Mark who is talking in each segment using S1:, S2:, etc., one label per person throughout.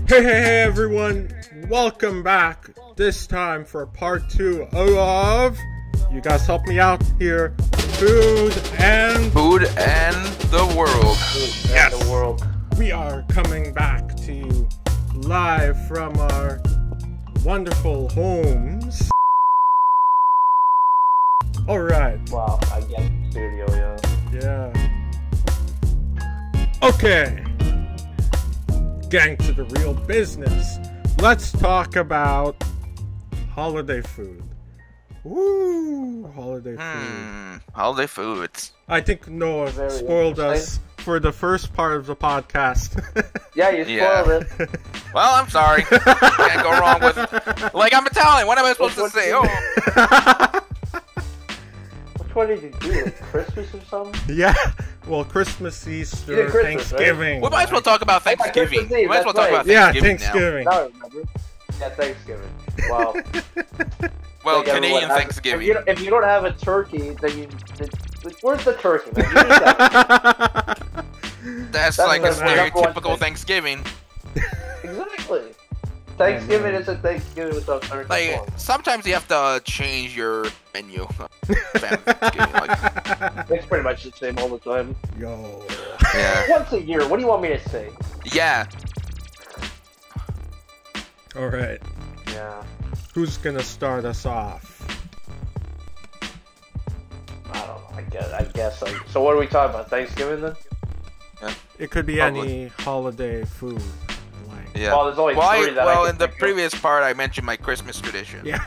S1: Hey everyone, welcome back. This time for part 2 of, you guys help me out here, Food and
S2: the World.
S1: Yes,
S3: the world.
S1: We are coming back to you live from our wonderful homes. Alright.
S3: Wow, I get studio,
S1: Yeah. Okay. Getting to the real business. Let's talk about holiday food. Woo! Holiday food.
S2: Holiday foods.
S1: I think Noah
S3: Very
S1: spoiled us
S3: interesting.
S1: for the first part of the podcast.
S3: Yeah, you spoiled it.
S2: Well, I'm sorry. Can't go wrong with... Like, I'm Italian. What am I supposed to say? Oh.
S3: Which one did you do? Like Christmas or something?
S1: Yeah. Well, Christmas, Easter,
S3: Yeah, Christmas,
S1: Thanksgiving.
S2: We might as well talk about Thanksgiving.
S3: Christmas Eve,
S2: We might as well
S3: that's
S2: talk about
S1: Yeah,
S2: Thanksgiving now.
S1: Thanksgiving.
S3: Now I remember. Yeah, Thanksgiving. Wow.
S2: Well,
S3: Like, everyone
S2: Canadian
S3: has-
S2: Thanksgiving.
S3: If you don't have a turkey, then you... Where's the turkey, man? You need that.
S2: That's
S3: That's
S2: like a
S3: the number one
S2: stereotypical
S3: thing.
S2: Thanksgiving.
S3: Exactly. Thanksgiving isn't Thanksgiving without turkey.
S2: Like, sometimes you have to change your menu. Thanksgiving, like,
S3: It's pretty much the same all the time.
S1: Yo.
S2: yeah.
S3: Once a year, what do you want me to say?
S2: Yeah.
S1: Alright.
S3: Yeah.
S1: Who's gonna start us off?
S3: I don't know. I guess. So what are we talking about? Thanksgiving then?
S1: It could be
S2: Probably.
S1: any holiday food. Like,
S2: Yeah.
S3: Well, there's only three that I
S2: well,
S3: can
S2: in the
S3: think of.
S2: previous part, I mentioned my Christmas tradition.
S1: yeah.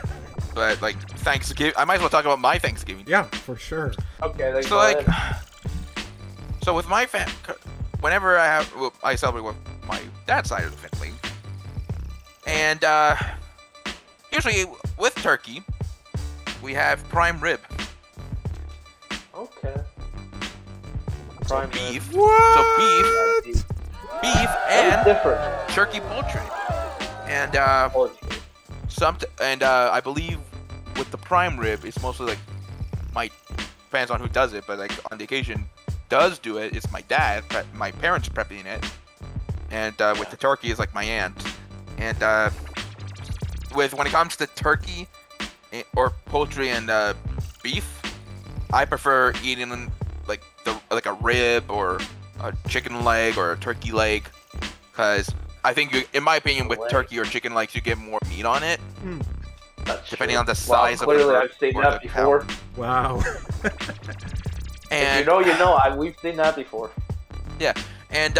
S2: But, like, Thanksgiving... I might as well talk about my Thanksgiving.
S1: Yeah, for sure.
S3: Okay, then
S2: So,
S3: go
S2: like...
S3: ahead.
S2: So, with my family... Whenever I celebrate with my dad's side of the family. And, usually, with turkey, we have prime rib.
S3: Okay.
S2: So
S3: Prime
S2: beef.
S3: rib.
S1: What?
S2: So beef,
S3: That's
S2: and
S3: different.
S2: turkey poultry. And,
S3: Poultry.
S2: I believe with the prime rib, it's mostly like depends on who does it, but like on the occasion does do it. It's my dad, my parents prepping it, and with the turkey is like my aunt. And when it comes to turkey or poultry and beef, I prefer eating like a rib or a chicken leg or a turkey leg, because I think in my opinion, with turkey or chicken legs, you get more meat on it.
S3: That's
S2: Depending
S3: true.
S2: on the size of the
S3: clearly
S2: bird
S3: I've seen
S2: or
S3: that
S2: the cow.
S3: before.
S1: Wow.
S2: And
S3: If you know. We've seen that before.
S2: yeah, and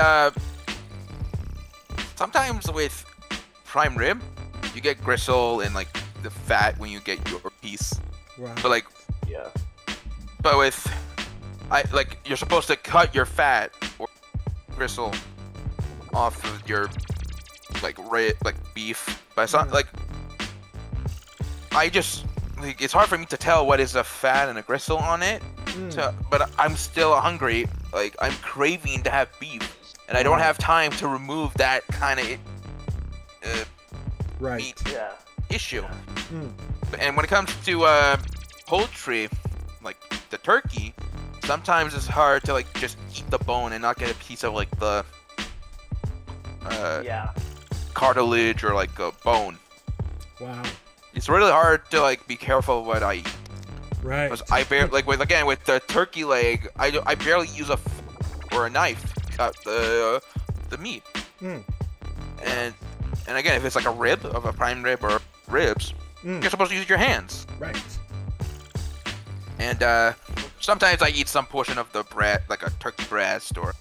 S2: sometimes with prime rib, you get gristle and like the fat when you get your piece.
S1: Wow.
S2: But
S3: Yeah.
S2: with you're supposed to cut your fat or gristle off of your beef, but it's not like it's hard for me to tell what is a fat and a gristle on it. So, but I'm still hungry. Like, I'm craving to have beef, and I don't have time to remove that kind of
S1: Right.
S2: meat
S3: Yeah.
S2: issue.
S1: Mm.
S2: And when it comes to poultry, like the turkey, sometimes it's hard to like just eat the bone and not get a piece of like the
S3: Yeah.
S2: cartilage or like a bone.
S1: Wow.
S2: It's really hard to like be careful what I eat.
S1: Right.
S2: Because I with the turkey leg, I barely use a or a knife to cut the meat.
S1: Mm.
S2: And again, if it's like a rib of a prime rib or ribs, you're supposed to use your hands.
S1: Right.
S2: And sometimes I eat some portion of the breast, like a turkey breast or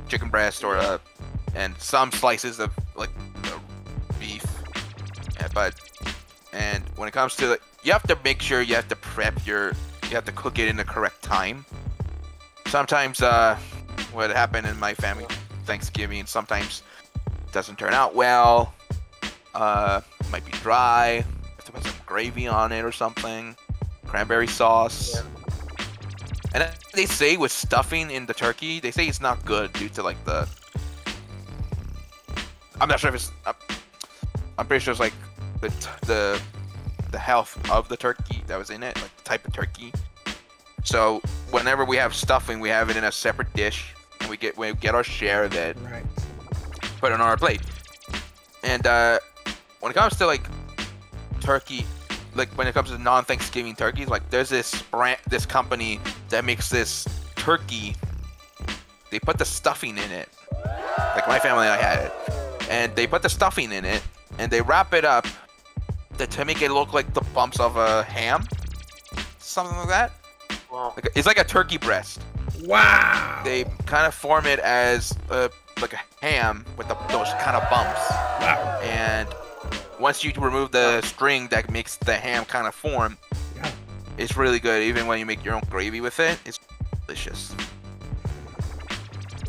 S2: chicken breast, or and some slices of like beef. And when it comes to you have to make sure you have to you have to cook it in the correct time. Sometimes what happened in my family Thanksgiving sometimes doesn't turn out well. Might be dry. Have to put some gravy on it or something. Cranberry sauce.
S3: Yeah.
S2: And they say with stuffing in the turkey, they say it's not good due to like the. I'm not sure if it's. I'm pretty sure it's like the health of the turkey that was in it, like the type of turkey. So whenever we have stuffing, we have it in a separate dish, and we get our share of it,
S1: Right.
S2: put it on our plate. And when it comes to like turkey, like when it comes to non-Thanksgiving turkeys, like there's this company that makes this turkey. They put the stuffing in it. Like my family and I had it, and they put the stuffing in it, and they wrap it up to make it look like the bumps of a ham, something like that.
S3: Wow.
S2: It's like a turkey breast.
S1: Wow.
S2: They kind of form it as like a ham with those kind of bumps.
S1: Wow.
S2: And once you remove the string that makes the ham kind of form,
S1: Yeah.
S2: it's really good. Even when you make your own gravy with it, it's delicious.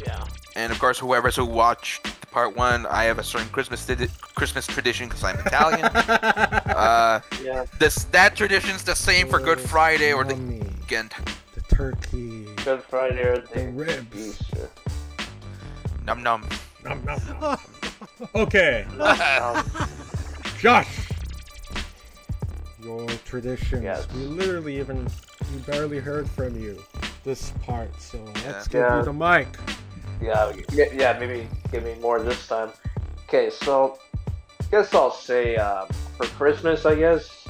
S3: Yeah.
S2: And of course, who watched part 1, I have a certain Christmas tradition because I'm Italian.
S3: Yeah.
S2: That tradition's the same for Good Friday or the
S1: Yummy.
S2: weekend.
S1: The turkey.
S3: Good Friday or
S1: The ribs.
S3: Easter.
S2: Num num.
S1: Nom, nom, nom. Okay,
S3: Um,
S1: Josh. Your traditions.
S3: Yes.
S1: We barely heard from you this part, so let's give
S3: Yeah.
S1: you the mic.
S3: yeah, maybe give me more this time. Okay, so I guess I'll say for Christmas, I guess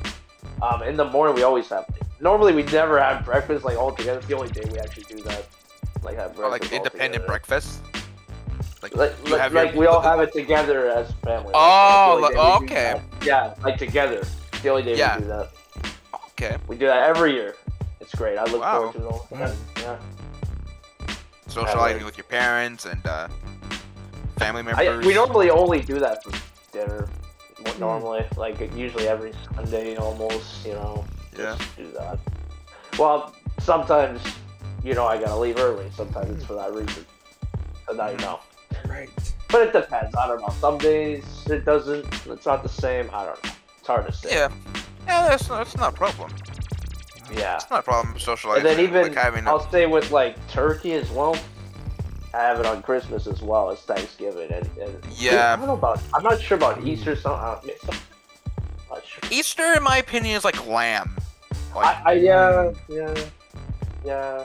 S3: in the morning we always have. Normally we never have breakfast like all together. It's the only day we actually do that. Like have breakfast.
S2: Or like independent breakfast.
S3: Like we all have it together as a family.
S2: Oh,
S3: That's the only day we do
S2: okay.
S3: that. Yeah, like together. It's the only day
S2: Yeah.
S3: we do that.
S2: Okay.
S3: We do that every year. It's great. I look
S2: Wow.
S3: forward to it all the time. Yeah.
S2: Socializing with your parents and family members.
S3: We normally only do that for dinner. Normally, like usually every Sunday, almost.
S2: Yeah.
S3: Just do that. Well, sometimes, I gotta leave early. Sometimes it's for that reason. So now you know.
S1: Right.
S3: But it depends. I don't know. Some days it doesn't. It's not the same. I don't know. It's hard to say.
S2: Yeah. Yeah, that's not a problem.
S3: Yeah.
S2: It's not a problem socializing.
S3: And then even
S2: like having
S3: I'll say with like turkey as well. I have it on Christmas as well as Thanksgiving, and
S2: Yeah.
S3: I don't know about. I'm not sure about Easter. Not sure.
S2: Easter, in my opinion, is like lamb.
S3: Yeah.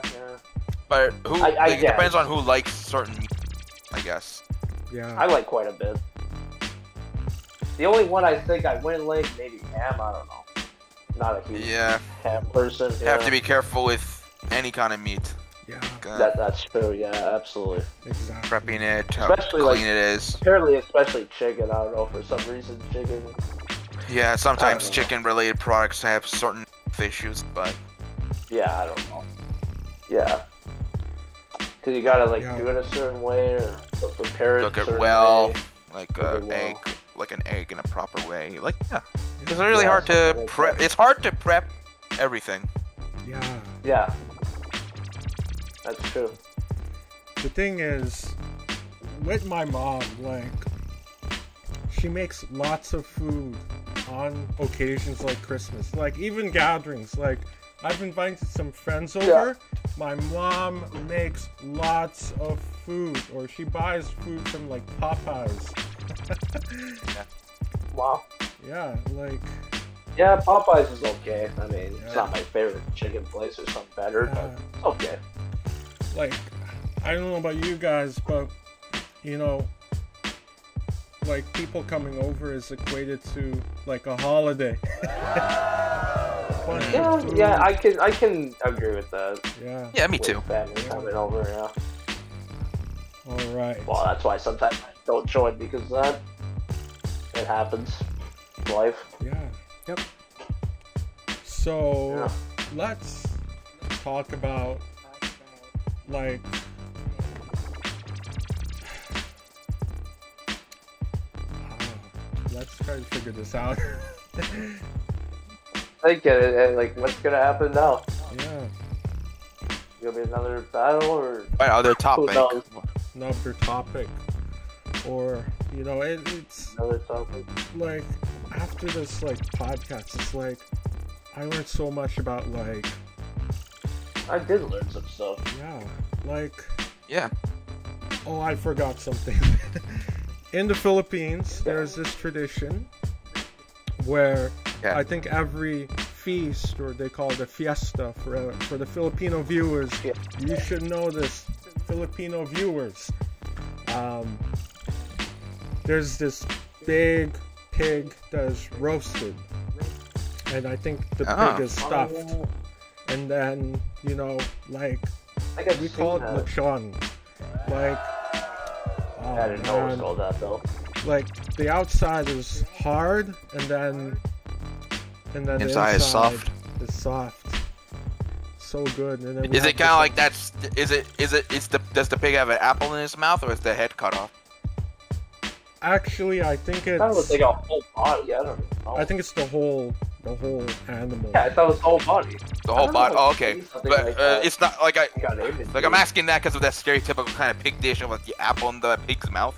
S2: But who?
S3: I
S2: It
S3: guess.
S2: depends on who likes certain meat, I guess.
S1: Yeah.
S3: I like quite a bit. The only one I think I wouldn't like maybe ham. I don't know. Not a huge ham person.
S2: Have to be careful with any kind of meat.
S1: Yeah.
S3: That's true. Yeah, absolutely.
S1: Exactly.
S2: Prepping it, how
S3: Especially,
S2: clean
S3: like-
S2: it is.
S3: Apparently, especially chicken. I don't know for some reason chicken.
S2: Yeah, sometimes
S3: know.
S2: chicken-related products have certain issues, but
S3: Yeah, I don't know. Yeah. Cause you gotta like do it a certain way or prepare it.
S2: cook
S3: a
S2: it
S3: certain
S2: well,
S3: way.
S2: like
S3: Cook it
S2: egg,
S3: well.
S2: like an egg in a proper way. Like it's really
S3: Yeah,
S2: hard to
S3: something like
S2: prep.
S3: that.
S2: It's hard to prep everything.
S1: Yeah.
S3: Yeah. That's true.
S1: The thing is, with my mom, like, she makes lots of food on occasions like Christmas, like even gatherings. Like, I've invited some friends over. My mom makes lots of food, or she buys food from like Popeyes.
S3: Wow.
S1: Yeah, like.
S3: Yeah, Popeyes is okay. I mean,
S1: Yeah.
S3: it's not my favorite chicken place. There's something better, but it's okay.
S1: Like, I don't know about you guys, but like people coming over is equated to like a holiday.
S3: Yeah, I can agree with that.
S1: Yeah.
S2: Yeah, me
S3: With
S2: too.
S3: family coming over, yeah.
S1: All right.
S3: Well, that's why sometimes I don't join because of that. It happens. Life.
S1: Yeah. Yep. So
S3: Yeah.
S1: let's talk about like let's try to figure this out.
S3: I get it. And, like, what's gonna happen now?
S1: Yeah.
S3: Gonna be another battle or?
S2: What other topic?
S3: knows?
S1: Another topic, or it's
S3: Another topic.
S1: like after this like podcast, it's like I learned so much about like
S3: I did learn some stuff.
S2: Yeah.
S1: Oh, I forgot something. In the Philippines, there's this tradition where I think every feast, or they call it a fiesta for the Filipino viewers.
S3: Yeah.
S1: You should know this, Filipino viewers. There's this big pig that's roasted, and I think the pig is stuffed, and then like we call it lechon. Like,
S3: I didn't know it was called that though.
S1: Like the outside is hard, and then the inside
S2: is soft.
S1: Is soft. So good. And then
S2: is it kind of like that's? Does the pig have an apple in his mouth, or is the head cut off?
S1: Actually, I think it's.
S3: That was like a whole body. I don't know.
S1: I think it's the whole animal.
S3: Yeah, I thought it was the whole body.
S2: The whole body. Oh, okay, but
S3: like
S2: it's not like I'm asking that because of that stereotypical kind of pig dish of like the apple in the pig's mouth,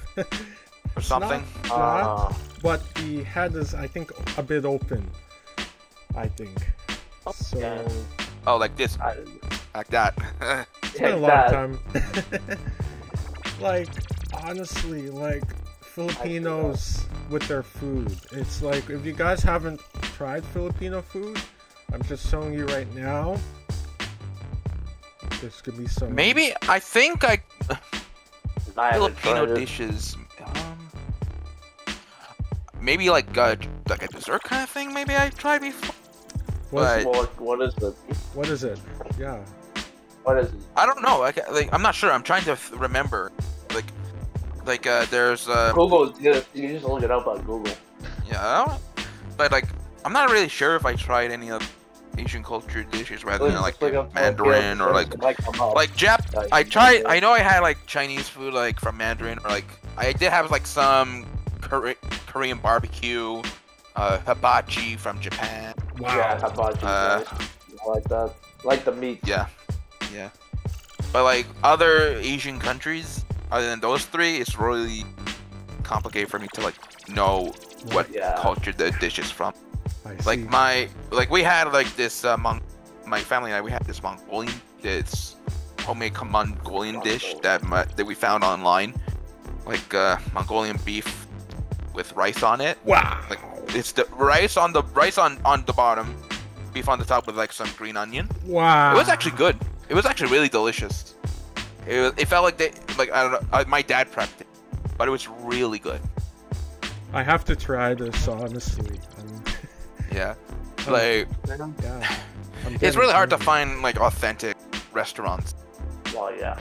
S2: or something.
S1: Not, but the head is, I think, a bit open. I think. So.
S3: Yeah.
S2: Oh, like this, like that.
S1: It's been a long time. Like, honestly, like Filipinos with their food. It's like, if you guys haven't tried Filipino food, I'm just showing you right now. There's gonna be some.
S2: Maybe I think Filipino dishes. Maybe like a dessert kind of thing. Maybe I tried before.
S3: What is it?
S1: What is it? Yeah.
S3: What is it?
S2: I don't know. I'm not sure. I'm trying to remember. There's
S3: Google. You just look it up on Google.
S2: Yeah, but like I'm not really sure if I tried any of Asian culture dishes rather than like Mandarin or like Jap. I tried. I know I had like Chinese food like from Mandarin, or like I did have like some Korean barbecue, hibachi from Japan.
S1: Wow.
S3: Yeah, hibachi. I like that. Like the meat.
S2: Yeah. But like other Asian countries, other than those three, it's really complicated for me to like know what culture the dish is from. Like we had like this my family and I, we had this Mongolian, this homemade Mongolian dish that we found online, like Mongolian beef with rice on it.
S1: Wow.
S2: Like it's the rice on the bottom, beef on the top with like some green onion.
S1: Wow.
S2: It was actually good. It was actually really delicious. It felt like I don't know. My dad prepped it, but it was really good.
S1: I have to try this, honestly.
S2: Yeah. Like,
S1: yeah.
S2: It's really hard to find like authentic restaurants.
S3: Well, yeah.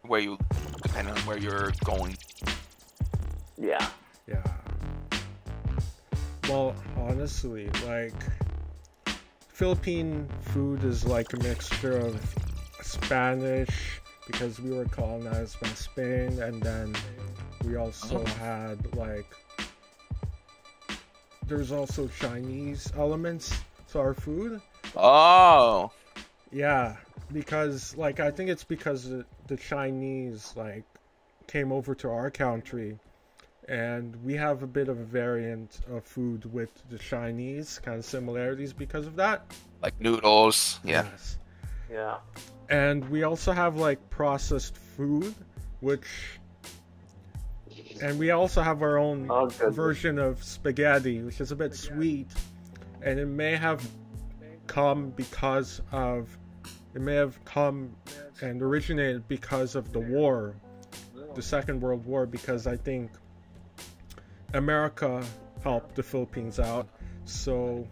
S2: Depending on where you're going.
S3: Yeah.
S1: Yeah. Well, honestly, like, Philippine food is like a mixture of Spanish, because we were colonized by Spain, and then we also had like, there's also Chinese elements to our food.
S2: Oh.
S1: Yeah, because like I think it's because the Chinese like came over to our country, and we have a bit of a variant of food with the Chinese, kind of similarities because of that.
S2: Like noodles. Yeah.
S1: Yes.
S3: Yeah.
S1: And we also have like processed food, and we also have our own version of spaghetti, which is a bit sweet, and it may have come and originated because of the war, the Second World War, because I think America helped the Philippines out, so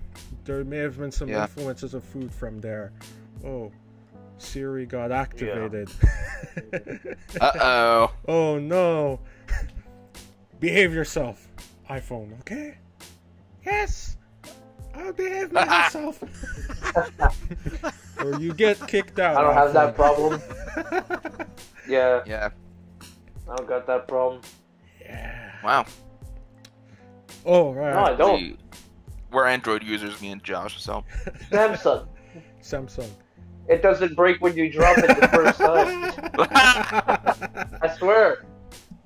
S1: there may have been some influences of food from there. Oh, Siri got activated.
S2: Uh-oh.
S1: Oh no. Behave yourself, iPhone, okay? Yes! I'll behave myself. Or you get kicked out.
S3: I don't have that problem. Yeah.
S2: Yeah.
S3: I don't got that problem.
S1: Yeah.
S2: Wow.
S1: Oh, right.
S3: No, I don't.
S2: We're Android users, me and Josh, so.
S1: Samsung.
S3: It doesn't break when you drop it the first time. I swear.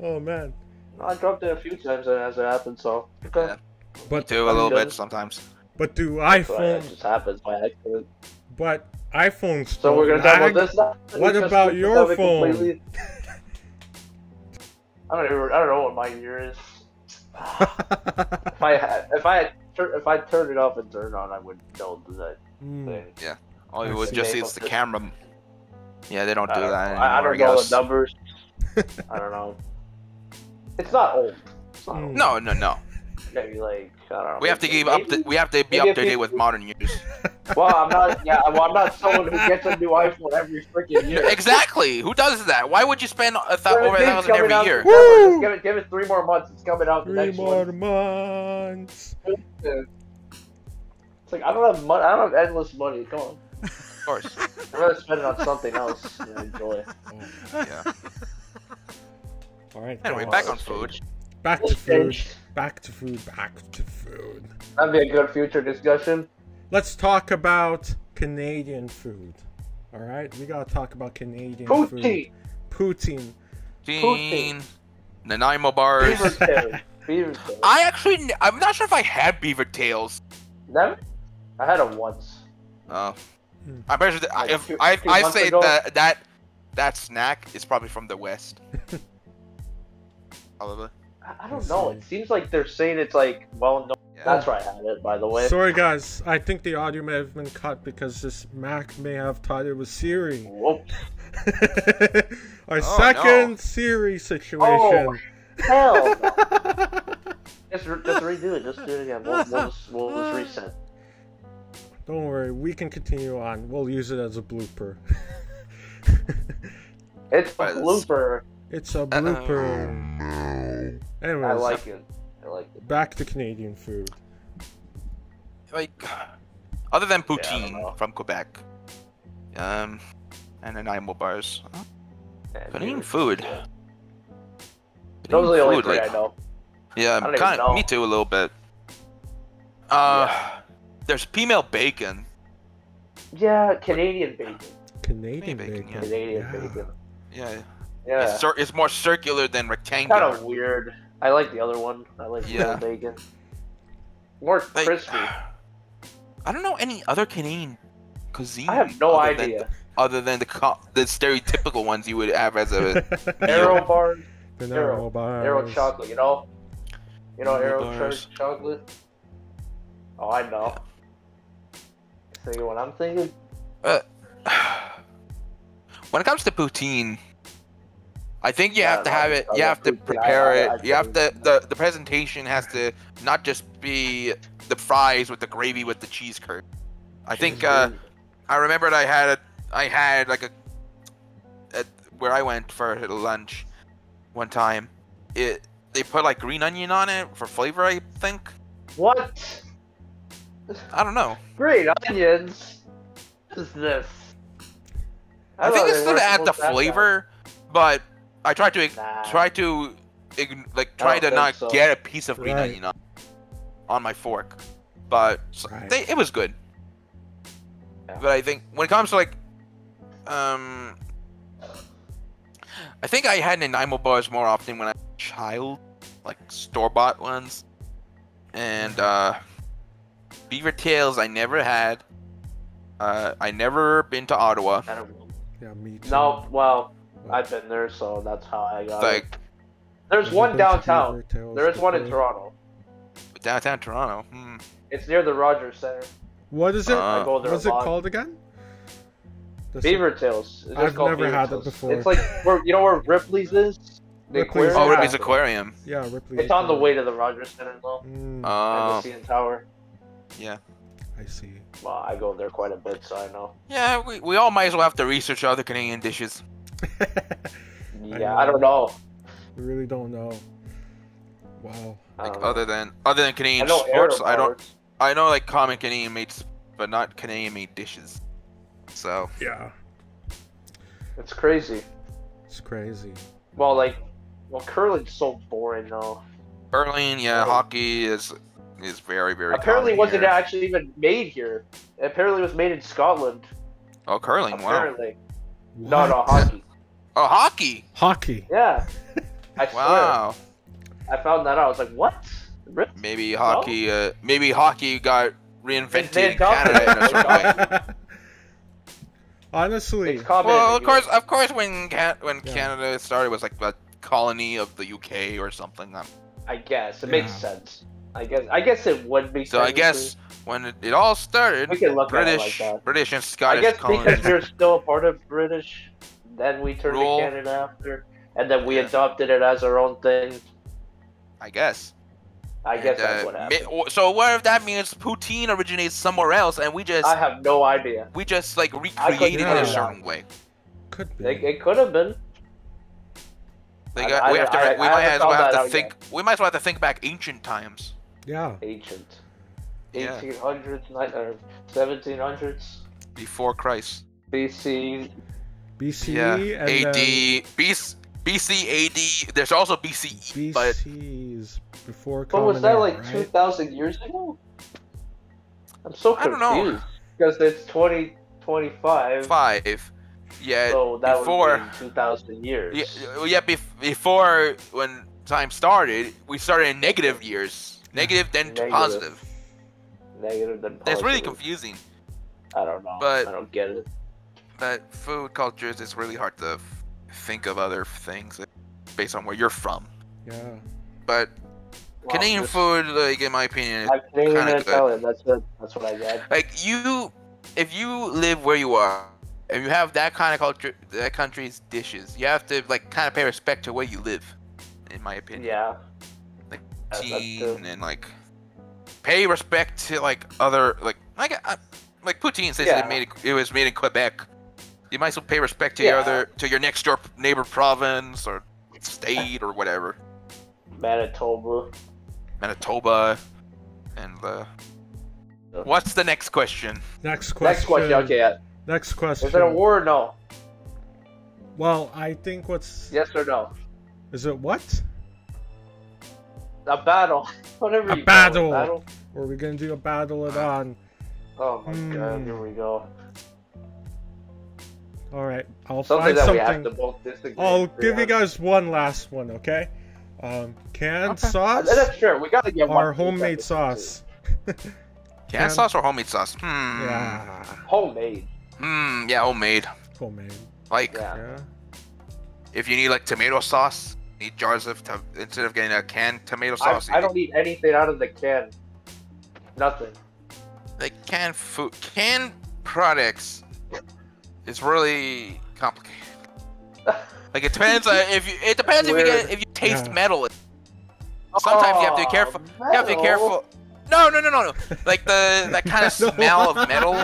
S1: Oh, man.
S3: No, I dropped it a few times as it happened, so. Okay.
S2: Yeah.
S1: But
S2: do a little bit sometimes.
S1: But do iPhone...
S3: It just happens by accident.
S1: But iPhones...
S3: So we're gonna talk about this now?
S1: What about your phone?
S3: Completely... I don't know what my year is. if I turned it off and turned on, I would know that thing.
S2: Yeah. All you would just see is the camera. Yeah, they don't do that anymore,
S3: I don't know the numbers. I don't know. It's not old.
S2: No.
S3: Maybe like I don't know.
S2: We have to
S3: maybe-
S2: keep up. We have to be
S3: maybe
S2: up to
S3: if
S2: date
S3: you-
S2: with modern years.
S3: Well, I'm not. Yeah, well, I'm not someone who gets a new iPhone every freaking year.
S2: Exactly. Who does that? Why would you spend over
S3: Everything's
S2: 1,000
S3: coming
S2: every
S3: out
S2: year?
S3: in December.
S1: Woo!
S3: Just give it 3 more months. It's coming out the
S1: 3
S3: next
S1: more
S3: one.
S1: months.
S3: It's like I don't have money. I don't have endless money. Come on.
S2: Of course.
S3: I'd rather spend it on something else and enjoy.
S2: Yeah.
S1: All right.
S2: Anyway,
S1: guys.
S2: back on food.
S1: Back to food. Back to food. Back to food.
S3: That'd be a good future discussion.
S1: Let's talk about Canadian food. All right, we gotta talk about Canadian food.
S3: Poutine.
S1: Poutine.
S2: Gene, Nanaimo bars.
S3: Beaver tails. Beaver tails.
S2: I'm not sure if I had beaver tails.
S3: Never. I had them once.
S2: I'm pretty sure
S3: Like
S2: if
S3: two
S2: I
S3: months
S2: say
S3: ago?
S2: that snack is probably from the West. Probably.
S3: I don't know. It seems like they're saying it's like well known.
S2: Yeah.
S3: That's where I had it, by the way.
S1: Sorry, guys. I think the audio may have been cut because this Mac may have thought it was Siri.
S3: Whoa.
S1: Our
S2: Oh,
S1: second
S2: no.
S1: Siri situation.
S3: Oh, hell no. Just redo it. Just do it again. We'll just reset.
S1: Don't worry, we can continue on. We'll use it as a blooper.
S3: It's a
S2: Right,
S3: blooper.
S1: It's a blooper. Anyways,
S3: I like it. I like it.
S1: back to Canadian food.
S2: Like, other than
S3: I don't know.
S2: poutine from Quebec, and Nanaimo bars.
S3: Man,
S2: Canadian
S3: dude.
S2: food.
S3: Those are the only
S2: Food,
S3: 3
S2: like-
S3: I know.
S2: Yeah,
S3: don't even
S2: kind of.
S3: know.
S2: Me too, a little bit. There's female bacon.
S3: Yeah, Canadian bacon.
S1: Canadian
S2: Bacon,
S1: bacon.
S2: yeah.
S3: Canadian
S1: Yeah.
S3: bacon.
S2: Yeah.
S3: Yeah.
S2: It's more circular than
S3: Kind
S2: rectangular.
S3: of weird. I like the other one. I like
S2: Yeah.
S3: the bacon. More
S2: Like,
S3: crispy.
S2: I don't know any other Canadian cuisine.
S3: I have no
S2: other than
S3: idea.
S2: other than the stereotypical ones you would have as a
S3: Arrow bars,
S1: The
S3: Arrow.
S1: normal bars.
S3: Arrow chocolate. You know
S2: Arrow
S3: Arrow
S2: bars.
S3: chocolate. Oh, I know. Thinking what I'm thinking.
S2: When it comes to poutine, I think you
S3: Yeah,
S2: have to have it.
S3: I
S2: You
S3: love
S2: have to
S3: poutine.
S2: prepare
S3: I
S2: it. You have to. The presentation has to not just be the fries with the gravy with the cheese curd. I think I remembered I had like at where I went for lunch one time. They put like green onion on it for flavor. I think.
S3: What?
S2: I don't know.
S3: Green onions. What is this?
S2: I think it's to add the flavor, but I tried to
S3: Nah.
S2: try to
S3: don't
S2: not
S3: think so.
S2: get a piece of green
S1: Right.
S2: onion on my fork, but
S1: Right.
S2: it was good.
S3: Yeah.
S2: But I think when it comes to I think I had Nanaimo bars more often when I was a child, like store-bought ones, and beaver tails I never had. I never been to Ottawa.
S3: I don't know.
S1: Yeah, me too.
S3: No, well, I've been there, so that's how I got it.
S2: Like
S3: There's
S1: Have you
S3: one
S1: been to
S3: downtown.
S1: Beaver Tails
S3: There is one in
S1: before?
S3: Toronto.
S2: downtown Toronto.
S3: It's near the Rogers Center.
S1: What is it?
S2: I
S3: go there
S1: What's
S3: a
S1: it
S3: lot.
S1: called again? The-
S3: Beaver Tails. It's just
S1: I've
S3: called
S1: never
S3: Beaver
S1: had it
S3: Tails.
S1: before.
S3: It's like where where Ripley's is. The
S1: Ripley's,
S3: aquarium?
S2: Oh,
S1: Yeah.
S2: Ripley's Aquarium.
S1: Yeah, Ripley.
S3: It's on the way to the Rogers Center though, and the
S2: Oh,
S3: CN Tower.
S2: yeah.
S1: I see.
S3: Well, I go there quite a bit, so I know.
S2: Yeah, we all might as well have to research other Canadian dishes.
S3: Yeah, I don't know.
S1: We really don't know. Wow.
S3: I
S2: Like
S3: don't know.
S2: other than
S3: I
S2: Canadian
S3: know
S2: sports,
S3: Arrow bars.
S2: I know like common Canadian mates, but not Canadian made dishes. So
S1: Yeah.
S3: It's crazy.
S1: It's crazy.
S3: Well, curling's so boring though.
S2: curling, yeah,
S3: Oh.
S2: hockey is very
S3: Apparently,
S2: common
S3: wasn't
S2: here.
S3: actually even made here. Apparently, it was made in Scotland.
S2: Oh, curling, wow.
S3: Apparently,
S1: What?
S3: no, hockey.
S2: Oh, hockey.
S1: Hockey.
S3: Yeah, I swear.
S2: Wow.
S3: I found that out. I was like, what? Really?
S2: Maybe hockey got reinvented
S3: They
S2: in Canada in a certain way.
S1: Honestly,
S3: It's common.
S2: Well,
S3: in the US.
S2: of course, when Canada started, it was like a colony of the UK or something.
S3: I guess it
S1: Yeah.
S3: makes sense. I guess it would be.
S2: So I guess when it all started,
S3: We can look at it like that.
S2: British and
S3: I
S2: Scottish
S3: guess
S2: colonies.
S3: because we're still a part of British, then we turned
S2: Rule.
S3: to Canada after, and then we
S2: Yeah.
S3: adopted it as our own thing.
S2: I guess.
S3: I guess that's what happened.
S2: So what if that means poutine originates somewhere else, and we just
S3: I have no idea.
S2: we just like recreated it a certain way?
S1: Could be.
S3: It could have been.
S2: Like, we might as well have to think. We might as well have to think back ancient times.
S1: Yeah.
S3: Ancient.
S2: Yeah.
S3: 1800s, 1700s.
S2: Before Christ.
S3: BC.
S1: BCE
S2: Yeah.
S1: and
S2: AD.
S1: then
S2: BC AD. There's also BCE. But
S1: BC's before
S3: But
S1: Common
S3: was that
S1: Era,
S3: like
S1: right?
S3: 2,000 years ago? I'm so
S2: I don't know.
S3: confused. Because it's 2025.
S2: 5. Yeah.
S3: So that
S2: before.
S3: would be 2,000 years.
S2: Yeah. Before when time started, we started in negative years. Negative, then
S3: Negative.
S2: positive.
S3: Negative than positive.
S2: It's really confusing.
S3: I don't know.
S2: But-
S3: I don't get it.
S2: But food cultures, it's really hard to think of other things based on where you're from.
S1: Yeah.
S2: But
S3: Well,
S2: Canadian
S3: just-
S2: food, like in my opinion,
S3: I'm Canadian
S2: kinda
S3: and Italian. That's it. That's what I get.
S2: like if you live where you are, and you have that kind of culture, that country's dishes, you have to like kind of pay respect to where you live. In my opinion,
S3: Yeah.
S2: like
S3: that's true.
S2: poutine and like pay respect to like other like poutine says
S3: Yeah.
S2: it was made in Quebec. You might as well pay respect to your
S3: Yeah.
S2: your next door neighbor province or state or whatever.
S3: Manitoba.
S2: Manitoba, and what's the next question?
S1: Next question.
S3: Next question. Okay. Yeah.
S1: Next question.
S3: Is it a war or no?
S1: Well, I think what's...
S3: Yes or no?
S1: Is it what?
S3: A battle. Whatever
S1: A
S3: you
S1: battle.
S3: call it. Battle.
S1: Or are we gonna do a battle it on?
S3: Oh my god. Here we go.
S1: Alright, I'll
S3: Something
S1: find
S3: that
S1: something.
S3: we have to both disagree.
S1: I'll give you
S3: on.
S1: guys one last one, okay? Canned
S2: Okay.
S1: sauce
S3: That's sure. We gotta get
S1: or
S3: one.
S1: homemade sauce?
S2: Canned sauce or homemade sauce?
S1: Yeah.
S3: Homemade.
S2: Yeah, homemade.
S1: Homemade.
S2: Like,
S3: Yeah.
S1: Yeah.
S2: if you need like tomato sauce, you need jars of instead of getting a canned tomato sauce.
S3: I don't eat anything out of the can. Nothing.
S2: Like canned products. It's really complicated. Like it depends. It depends if you taste
S1: Yeah.
S2: metal. Sometimes you have to be careful. You have to be careful. No. Like that kind of smell of metal.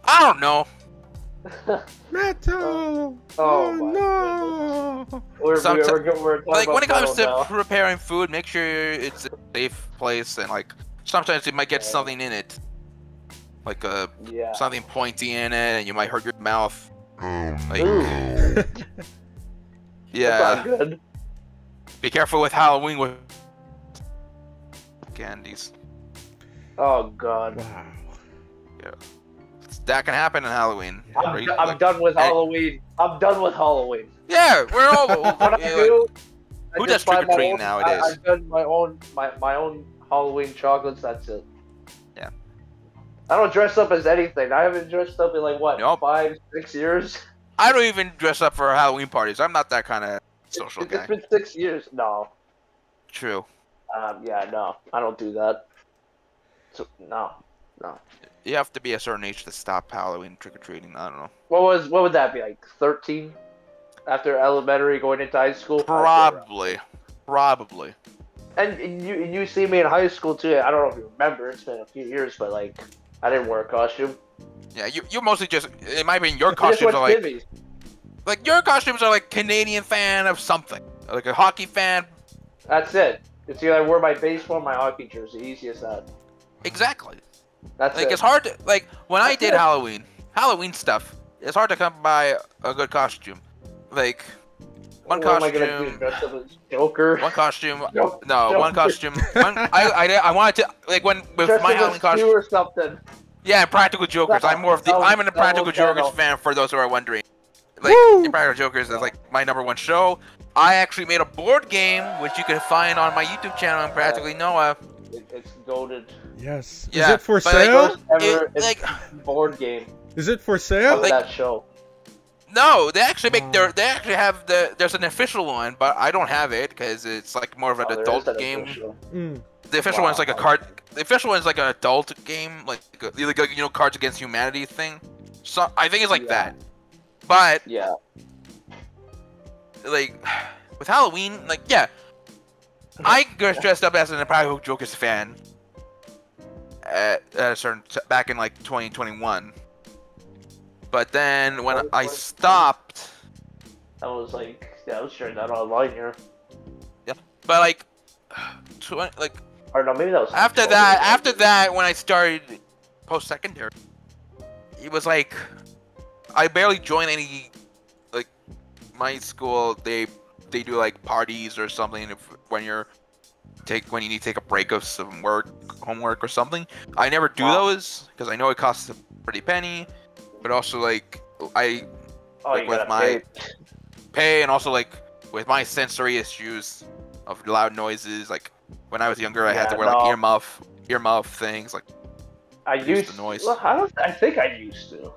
S2: I don't know.
S1: Metal!
S3: Oh
S1: no!
S3: We're talking
S2: Like when it
S3: about
S2: comes to
S3: metal now.
S2: preparing food, make sure it's a safe place and like sometimes you might get something in it, like
S3: Yeah.
S2: something pointy in it, and you might hurt your mouth. Like
S3: Ooh.
S1: Mm.
S2: yeah,
S3: That's not good.
S2: be careful with Halloween with candies.
S3: Oh god.
S1: Wow.
S2: That can happen in Halloween.
S3: I'm,
S2: right?
S3: I'm
S2: Like-
S3: done with Halloween. I'm done with Halloween.
S2: Yeah, we're all.
S3: What I
S2: yeah,
S3: do, I
S2: who
S3: just
S2: does
S3: buy my
S2: trick-or-treating
S3: own-
S2: nowadays?
S3: I've done my own Halloween chocolates. That's it.
S2: Yeah.
S3: I don't dress up as anything. I haven't dressed up in like what
S2: Nope.
S3: 5-6 years.
S2: I don't even dress up for Halloween parties. I'm not that kind of social
S3: It's
S2: guy.
S3: been 6 years. No.
S2: True.
S3: Yeah. No. I don't do that. So, no.
S2: You have to be a certain age to stop Halloween trick-or-treating. I don't know.
S3: What would that be like? 13? After elementary, going into high school?
S2: Probably.
S3: And you see me in high school too. I don't know if you remember. It's been a few years, but like I didn't wear a costume.
S2: Yeah, you mostly just. It might be your
S3: I just
S2: costumes
S3: went
S2: are like.
S3: civvies.
S2: Like your costumes are like Canadian fan of something. Like a hockey fan.
S3: That's it. It's either I wear my baseball or my hockey jersey. Easy as that.
S2: Exactly.
S3: That's
S2: Like
S3: it.
S2: it's hard to like when I
S3: That's
S2: did
S3: it.
S2: Halloween stuff. It's hard to come by a good costume. Like one
S3: What am I gonna do?
S2: costume.
S3: Dress up as Joker?
S2: One costume.
S3: No,
S2: No, one costume. I wanted to like when with
S3: Dress
S2: my
S3: up
S2: Halloween
S3: as
S2: costume.
S3: Q or something.
S2: Yeah, Practical Jokers. I'm more of the.
S3: That was-
S2: I'm an
S3: that
S2: Practical
S3: was
S2: Jokers
S3: Daniel.
S2: fan. For those who are wondering, like
S1: Woo!
S2: Practical Jokers is like my #1 show. I actually made a board game, which you can find on my YouTube channel, Practically Noah.
S3: It's goaded.
S1: Yes.
S2: Yeah,
S1: Is it for
S2: but, like,
S1: sale?
S3: Ever
S2: It, like
S3: board game
S1: Is it for
S3: of
S1: sale?
S2: Like-
S3: that show.
S2: no, they actually make they actually have there's an official one, but I don't have it because it's like more of an
S3: Oh, there
S2: adult
S3: is an
S2: game.
S3: official.
S1: Mm.
S2: The official one's like a card. The official one's like an adult game, like Cards Against Humanity thing. So I think it's like
S3: Yeah.
S2: that. But
S3: Yeah.
S2: like with Halloween, like yeah, I got dressed up as an Impractical Jokers fan at a certain back in like 2021. But then when I stopped,
S3: I was like, yeah, I was sharing that online here.
S2: yeah. But like,
S3: Or no, maybe that was
S2: after that, when I started post-secondary, it was like I barely joined any, like, my school. They do like parties or something when you need to take a break of some homework or something. I never do those because I know it costs a pretty penny, but also like with my pay and also like with my sensory issues of loud noises. Like when I was younger, I had to wear like earmuff things like.
S3: I used
S2: the noise.
S3: Well, I think I used to.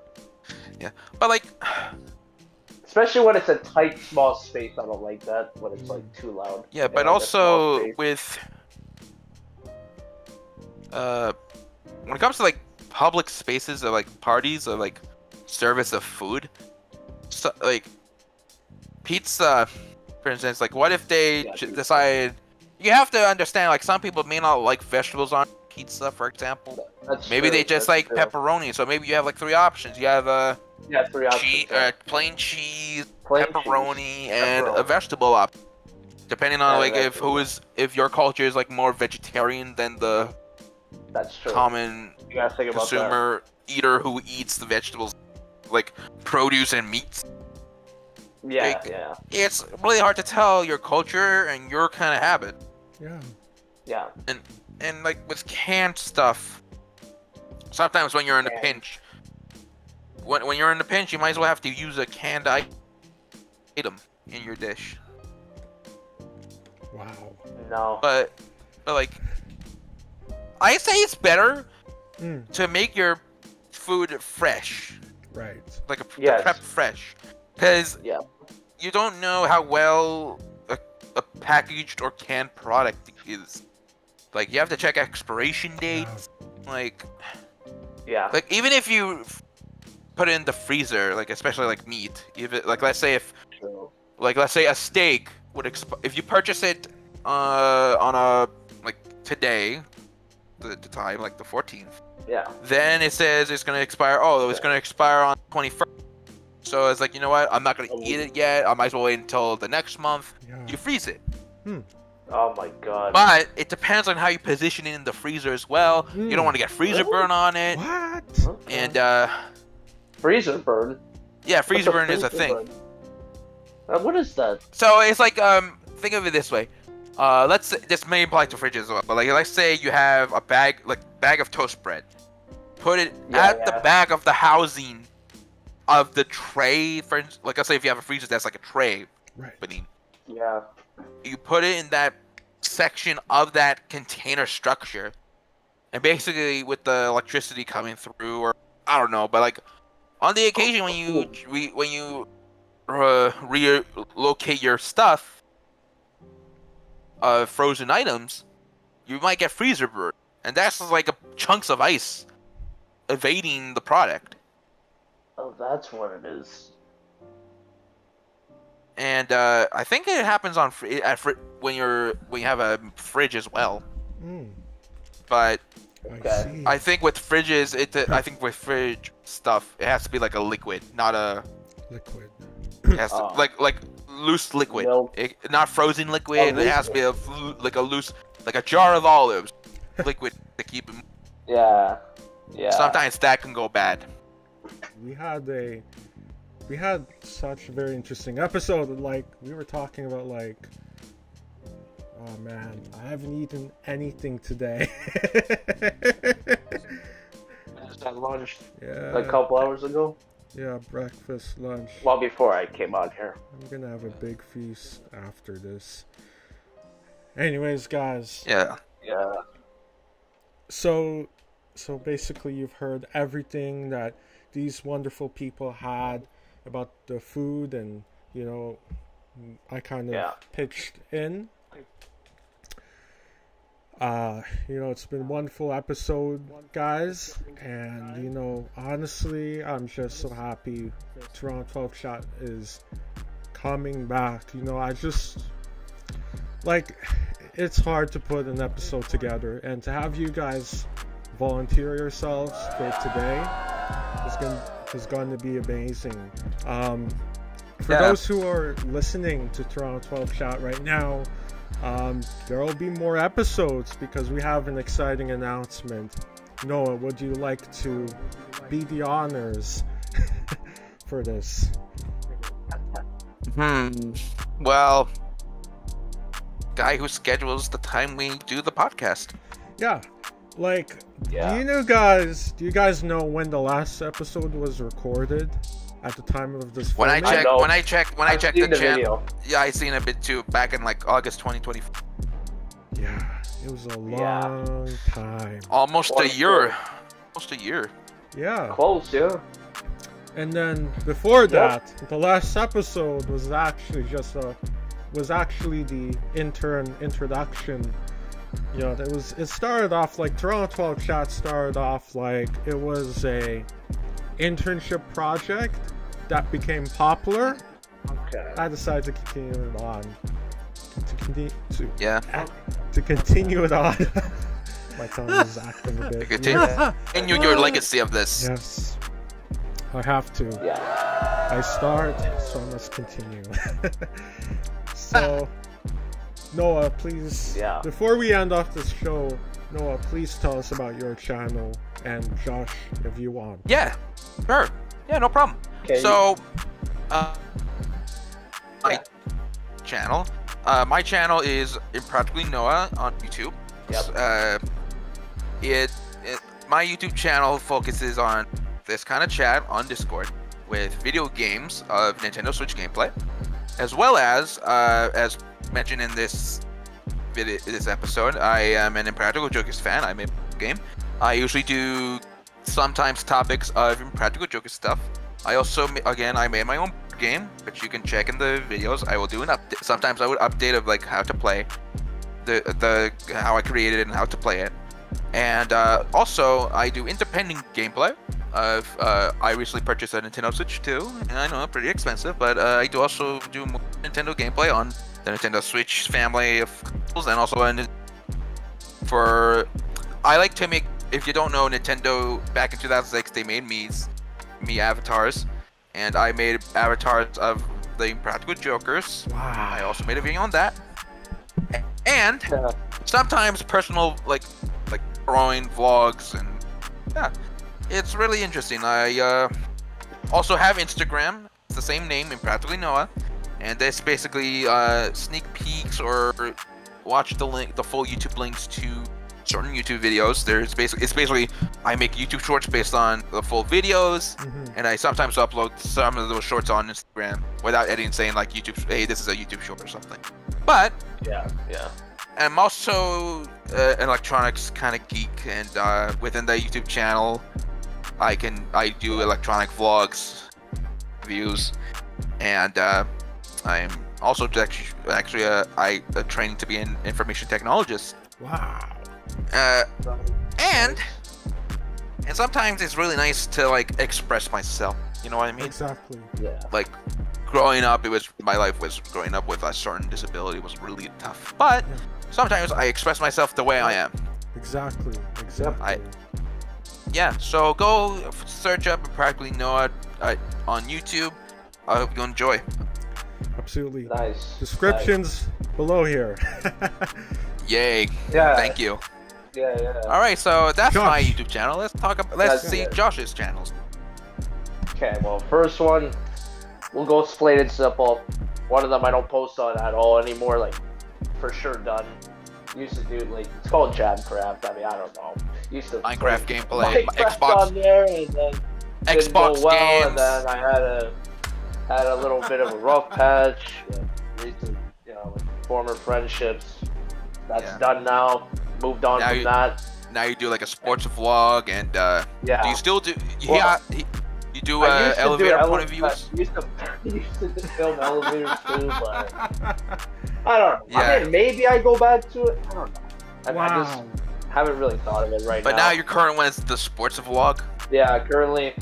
S2: Yeah, but like.
S3: Especially when it's a tight, small space, I don't like that. When it's like too loud.
S2: Yeah, but also with when it comes to like public spaces or like parties or like service of food, so like pizza, for instance, like what if they decide? You have to understand, like some people may not like vegetables on pizza, for example. Maybe they just like pepperoni. So maybe you have like 3 options. You have
S3: 3 options.
S2: Plain cheese, pepperoni, and a vegetable option. Depending on like if your culture is like more vegetarian than the common consumer eater who eats the vegetables, like produce and meats.
S3: Yeah,
S2: like, it's really hard to tell your culture and your kind of habit.
S1: Yeah.
S3: Yeah.
S2: And like with canned stuff, sometimes when you're in a pinch, when you're in a pinch, you might as well have to use a canned item in your dish.
S1: Wow.
S3: No.
S2: But like, I say it's better to make your food fresh.
S1: Right.
S2: Like prep fresh, because you don't know how well a packaged or canned product is. Like you have to check expiration dates. Like even if you put it in the freezer, like especially like meat, let's say a steak would if you purchase it on a like today, the time like the 14th.
S3: Yeah.
S2: Then it says it's gonna expire. Oh, it's gonna expire on 21st. So it's like, you know what? I'm not gonna eat it yet. I might as well wait until the next month. Yeah. You freeze it.
S3: Oh my god.
S2: But it depends on how you position it in the freezer as well. You don't want to get freezer burn on it.
S1: What?
S2: And
S3: freezer burn?
S2: Yeah, freezer burn is a thing.
S3: What is that?
S2: So it's like think of it this way. Let's say, this may apply to fridges as well, but like let's say you have a bag of toast bread. Put it at the back of the housing of the tray. For instance, like let's say if you have a freezer that's like a tray.
S1: Right.
S3: Yeah.
S2: You put it in that section of that container structure, and basically with the electricity coming through, or I don't know, but like on the occasion when you relocate your stuff, frozen items, you might get freezer burn, and that's like chunks of ice evading the product.
S3: Oh, that's what it is.
S2: And I think it happens on when you have a fridge as well. But I think with fridges, I think with fridge stuff, it has to be like a liquid, not a
S1: liquid.
S2: It has to like loose liquid, not frozen liquid. It has to be a loose, like a jar of olives, liquid to keep them.
S3: Yeah.
S2: Sometimes that can go bad.
S1: We had such a very interesting episode. Like we were talking about like, oh man, I haven't eaten anything today.
S3: I just had lunch.
S1: Yeah.
S3: A couple hours ago.
S1: Yeah, breakfast, lunch.
S3: Well, before I came on here.
S1: I'm gonna have a big feast after this. Anyways, guys.
S2: Yeah.
S1: So basically, you've heard everything that these wonderful people had about the food, and you know, I kind of pitched in. You know, it's been a wonderful episode, guys, and you know, honestly, I'm just so happy Toronto 12 Shot is coming back. You know, I just like it's hard to put an episode together, and to have you guys volunteer yourselves for today is going to be amazing. For those who are listening to Toronto 12 Chat right now, there will be more episodes because we have an exciting announcement. Noah, would you like to be the honors for this?
S2: Well, guy who schedules the time we do the podcast.
S1: Yeah. Like, do you guys know when the last episode was recorded at the time of this
S2: When
S1: filming?
S2: I checked the
S3: video.
S2: Yeah, I seen a bit too back in like August 2020.
S1: Yeah, it was a long time.
S2: Almost a year. Almost a year.
S1: Yeah.
S3: Close, yeah.
S1: And then before that, the last episode was actually the introduction. You know, it started off like Toronto 12 Chat started off like it was a internship project that became popular.
S3: Okay.
S1: I decided to continue it on. To continue it on. My tongue is acting a bit.
S2: Continue your legacy of this.
S1: Yes. I have to.
S3: Yeah.
S1: I start, so I must continue. So, Noah, please, before we end off this show, Noah, please tell us about your channel, and Josh, if you want.
S2: Yeah, sure. Yeah, no problem.
S3: Okay.
S2: So, my channel is Impractically Noah on YouTube.
S3: Yep.
S2: My YouTube channel focuses on this kind of chat on Discord with video games of Nintendo Switch gameplay, as well as mentioned in this episode, I am an Impractical Jokers fan. I make a game. I usually do sometimes topics of Impractical Jokers stuff. I also, I made my own game, which you can check in the videos. I will do an update. Sometimes I would update of like how to play how I created it and how to play it. And also, I do independent gameplay. I recently purchased a Nintendo Switch 2, and I know pretty expensive, but I do also do more Nintendo gameplay on the Nintendo Switch family of consoles, and also I like to make. If you don't know, Nintendo back in 2006 they made me avatars, and I made avatars of the Impractical Jokers.
S1: Wow.
S2: I also made a video on that, and sometimes personal like drawing vlogs, and it's really interesting. I also have Instagram. It's the same name, Impractically Noah, and that's basically sneak peeks or watch the full YouTube links to certain YouTube videos. It's basically I make YouTube shorts based on the full videos, and I sometimes upload some of those shorts on Instagram without editing, saying like YouTube, hey, this is a YouTube short or something. But I'm also an electronics kind of geek, and within the YouTube channel, I do electronic vlogs, reviews, and I'm also actually training to be an information technologist.
S1: Wow.
S2: And sometimes it's really nice to like express myself. You know what I mean?
S1: Exactly.
S3: Yeah.
S2: Like growing up, growing up with a certain disability was really tough. But sometimes I express myself the way I am.
S1: Exactly.
S2: So go search up Practically Noah on YouTube. I hope you enjoy.
S1: Absolutely.
S3: Nice.
S1: Descriptions below here.
S2: Yay.
S3: Yeah.
S2: Thank you.
S3: Yeah.
S2: All right, so that's
S1: Josh.
S2: my YouTube channel. Let's see Josh's channels.
S3: Okay, well, first one, we'll go plain and simple. One of them I don't post on at all anymore, like, for sure done. Used to do, like, it's called Jabcraft. I mean, I don't know. Used to
S2: Minecraft gameplay,
S3: Minecraft
S2: Xbox
S3: on there, and then didn't
S2: Xbox
S3: go well,
S2: games.
S3: and then I had a little bit of a rough patch. Recent, former friendships. That's done now. Moved on from that.
S2: Now you do like a sports vlog, and do you still do? You do elevator point of views.
S3: I used to film elevators too, but I don't know.
S2: Yeah.
S3: I mean, maybe I go back to it. I don't know.
S1: Wow.
S3: I just haven't really thought of it now.
S2: But now your current one is the sports vlog.
S3: Yeah, currently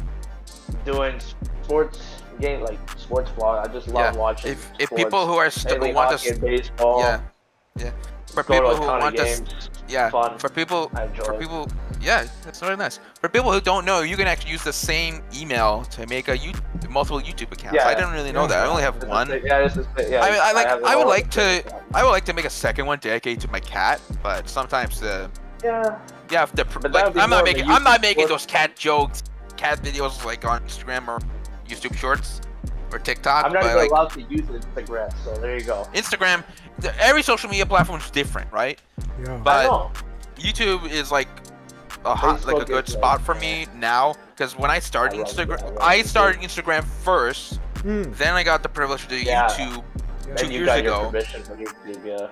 S3: doing sports vlog. I just love watching.
S2: If people who are
S3: mainly
S2: want
S3: hockey
S2: to
S3: and baseball.
S2: yeah. For
S3: Go to
S2: people
S3: a
S2: who
S3: ton of
S2: want to,
S3: games.
S2: yeah.
S3: Fun.
S2: For people,
S3: I enjoy
S2: for
S3: it.
S2: people, yeah, that's really nice. For people who don't know, you can actually use the same email to make a multiple YouTube accounts.
S3: Yeah.
S2: I didn't really know that. I only have one.
S3: Yeah, this is yeah.
S2: I would like to make a second one dedicated to my cat, but sometimes the
S3: Yeah.
S2: yeah, I'm not making those cat jokes, cat videos like on Instagram or YouTube Shorts or TikTok.
S3: I'm not
S2: but,
S3: even
S2: like,
S3: allowed to use Instagram, so there you go.
S2: Instagram, every social media platform is different, right?
S1: Yeah.
S3: I
S2: But
S3: know.
S2: YouTube is like a
S3: Facebook
S2: good
S3: is,
S2: spot
S3: like,
S2: for me now, because when I started
S3: I love
S2: Instagram, started Instagram first.
S1: Hmm.
S2: Then I got the privilege to do
S3: Yeah.
S2: YouTube
S1: Yeah.
S2: 2
S3: And you
S2: years
S3: got your
S2: ago.
S3: permission from YouTube, yeah.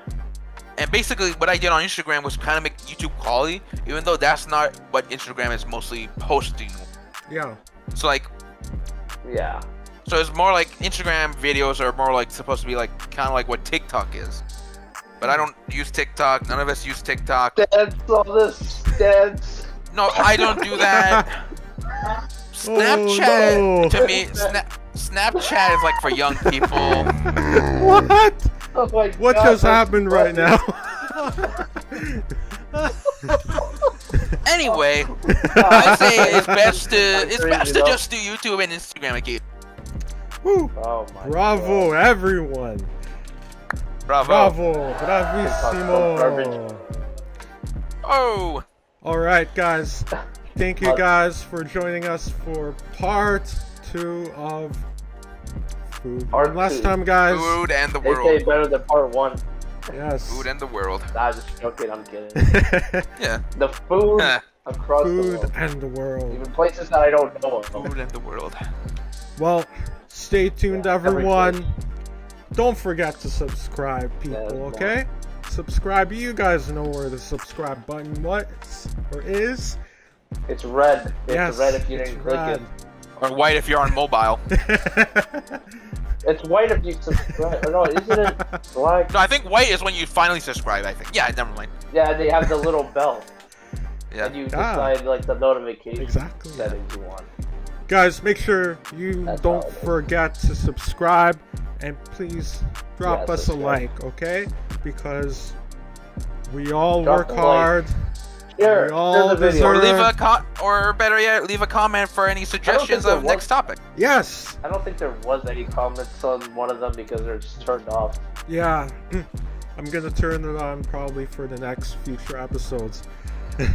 S2: And basically, what I did on Instagram was kind of make YouTube quality, even though that's not what Instagram is mostly posting.
S1: Yeah.
S2: So like,
S3: Yeah.
S2: so it's more like Instagram videos are more like supposed to be like kind of like what TikTok is. But I don't use TikTok. None of us use TikTok.
S3: Dance on this dance.
S2: No, I don't do that. Snapchat
S1: Oh, no.
S2: to me, Snapchat is like for young people.
S1: What?
S3: Oh my
S1: What
S3: God,
S1: just
S3: that's
S1: happened right
S3: funny.
S1: now?
S2: Anyway, I say it's best
S3: Crazy,
S2: to
S3: though.
S2: just do YouTube and Instagram again.
S1: Woo.
S3: Oh my
S1: Bravo,
S3: God.
S1: everyone.
S2: Bravo.
S1: Bravo. Bravissimo.
S2: Oh.
S1: All right, guys. Thank you guys for joining us for part 2 of food.
S3: Part
S1: One last
S3: 2.
S1: time, guys.
S2: Food and the
S3: They say
S2: world.
S3: better than part 1.
S1: Yes.
S2: Food and the world.
S3: Nah, just joking, I'm kidding.
S2: Yeah.
S3: The food
S2: Huh.
S3: across the
S1: Food
S3: world.
S1: and the world.
S3: Even places that I don't know of.
S2: Food and the world.
S1: Well, stay tuned,
S3: Yeah, every
S1: everyone. Don't forget to subscribe, people,
S3: Yeah,
S1: okay? Subscribe. You guys know where the subscribe button is.
S3: It's red. It's
S1: Yes,
S3: red if you
S1: it's
S3: didn't click
S1: red.
S2: Or white if you're on mobile.
S3: it. It's white if you subscribe. Or no, isn't it black?
S2: No, I think white is when you finally subscribe, I think. Yeah, never mind.
S3: Yeah, they have the little bell.
S2: Yeah.
S3: And you
S1: Ah.
S3: decide like the notification
S1: Exactly.
S3: settings you want.
S1: Guys, make sure you
S3: That's
S1: don't
S3: all it is.
S1: forget to subscribe, and please drop
S3: Yeah,
S1: us a
S3: subscribe.
S1: like, okay? Because we all
S3: Drop
S1: work
S3: a like.
S1: hard.
S3: Here,
S1: We all
S3: here's the video.
S2: Or
S1: deserve-
S2: or better yet, leave a comment for any suggestions
S3: there
S2: of
S3: was-
S2: next topic.
S1: Yes.
S3: I don't think there was any comments on one of them because they're just turned off.
S1: Yeah. I'm gonna turn it on probably for the next future episodes.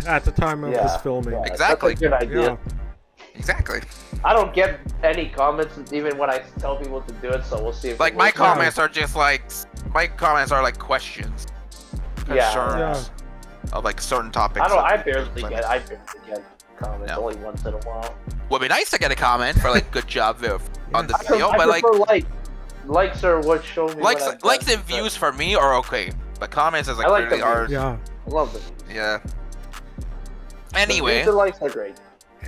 S1: At the time of this filming.
S3: Yeah,
S2: Exactly.
S3: That's a good idea.
S1: Yeah.
S2: Exactly.
S3: I don't get any comments even when I tell people to do it, so we'll see if
S2: Like
S3: it
S2: my
S3: works.
S2: comments are just like like questions,
S3: Yeah.
S2: concerns of like certain topics.
S3: I barely get comments
S2: No.
S3: only once in a while.
S2: Would be nice to get a comment for like good job on the
S3: I
S2: video, but like
S3: prefer likes are what show me what I've
S2: likes
S3: done,
S2: and
S3: but
S2: views for me are okay, but comments is like
S3: I like
S2: really
S3: the
S2: hard.
S3: views.
S1: Yeah.
S3: I love them.
S2: Yeah.
S3: The
S2: Anyway,
S3: views and likes are great.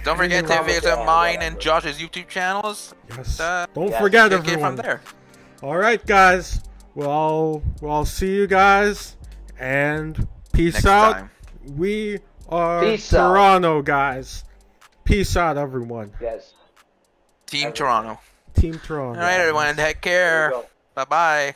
S2: don't forget to
S3: Comment
S2: visit
S3: on
S2: mine
S3: whatever.
S2: and Josh's YouTube channels.
S1: Yes.
S2: Don't
S3: Yeah,
S1: forget,
S2: Take it
S1: everyone.
S2: from there.
S1: All right, guys. Well, I'll see you guys, and peace
S2: Next
S1: out.
S2: time.
S1: We are
S3: Peace out.
S1: Toronto, guys. Peace out, everyone.
S3: Yes.
S2: Team Toronto.
S1: Team Toronto.
S2: All right, everyone. Take
S3: There
S2: care.
S3: you go.
S2: Bye bye.